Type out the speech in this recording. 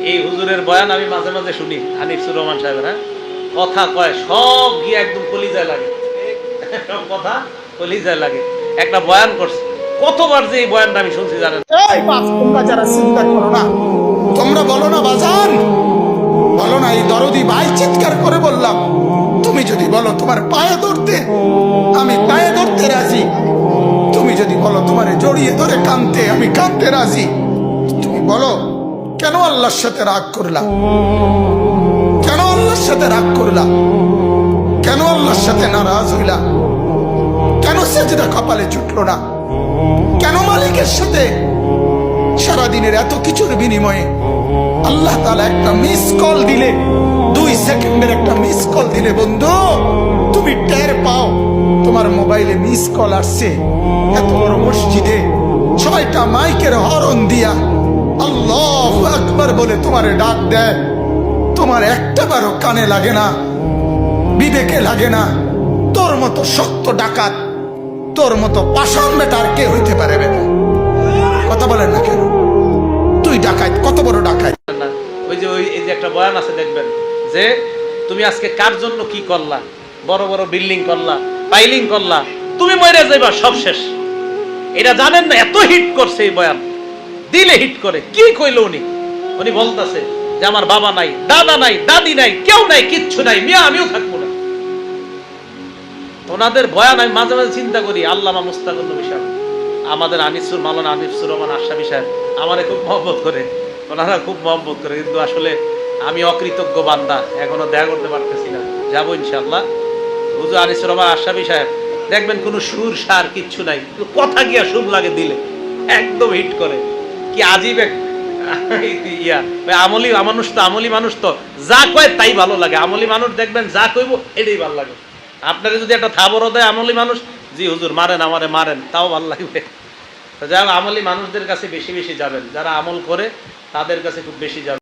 এই হুজুরের বয়ান আমি মাঝে মাঝে শুনি, আনিসুর রহমান সাহেবের। হ্যাঁ, কথা কয় সব গিয়ে একদম কলিজায় লাগে, সব কথা কলিজায় লাগে। একটা বয়ান করছে, কতবার যে এই বয়ানটা আমি শুনছি জানেন। এই বাপ, তোমরা যারা চিন্তা করো না, তোমরা বলো না বাজান, বলো না এই দরদি ভাই চিৎকার করে বললাম, তুমি যদি বলো তোমার পায়ে ধরতে, আমি পায়ে ধরতে রাজি। তুমি যদি বলো তোমার জড়িয়ে ধরে কাঁদতে, আমি কাঁদতে রাজি। তুমি বলো কেন আল্লাহর সাথে রাগ করলাম, কেন আল্লাহর সাথে রাগ করলাম, কেন আল্লাহর সাথে নারাজ হইলা, কেন সেজদা কপালে ছুটলো না, কেন মালিকের সাথে সারাদিনের এত কিছুর বিনিময়ে আল্লাহ তাআলা একটা মিস কল দিলে, 2 সেকেন্ডের একটা মিস কল দিলে বন্ধু তুমি টের পাও তোমার মোবাইলে মিস কল আসছে। এত বড় মসজিদে 6টা মাইকের হরন দিয়া আল্লাহু আকবার বলে তোমারে ডাক দেয়, তোমার একটাবারও কানে লাগে না, বিবেকে লাগে না। তোর মতো সত্য ডাকাত, তোর মতো পাষাণ বেটার কে হইতে পারে? বেটা কথা বলেন না কেন? তুই ডাকাত, কত বড় ডাকাত। ওই যে এই যে একটা বয়ান আছে দেখবেন, যে তুমি আজকে কার জন্য কি করলা, বড় বড় বিল্ডিং করলা, পাইলিং করলা, তুমি মরে যাইবা, সব শেষ। এটা জানেন না? এত হিট করছে এই বয়ান, দিলে হিট করে। কি কইল উনি? উনি বলতেছে যে আমার বাবা নাই, দাদা নাই, দাদি নাই, কেউ নাই, কিচ্ছু নাই, মিয়া আমিও থাকবো না। ওনাদের বয়ান আমি মাঝে মাঝে চিন্তা করি, আল্লামা মুস্তাকুর নবী সাহেব, আমাদের মাওলানা আনিসুর রহমান আশরাফী সাহেব আমারে খুব মহব্বত করে, ওনারা খুব মহব্বত করে, কিন্তু আসলে আমি অকৃতজ্ঞ বান্দা, এখনো দেখা করতে পারতেছি না। যাবো ইনশাআল্লাহ। হুজুর আনিসুর রহমান আশরাফী সাহেব দেখবেন কোনো সুর সার কিচ্ছু নাই, কথা গিয়া সুর লাগে দিলে একদম হিট করে। কি আজীব এক ইয়া। আমলি মানুষ তো, আমলি মানুষ তো যা কয় তাই ভালো লাগে। আমলি মানুষ দেখবেন যা কইব এটাই ভালো লাগে। আপনারা যদি একটা থাবরও দেয় আমলি মানুষ, জি হুজুর মারেন আমারে মারেন, তাও ভালো লাগবে। তো যাই হোক, আমলি মানুষদের কাছে বেশি বেশি যাবেন, যারা আমল করে তাদের কাছে খুব বেশি যাবেন।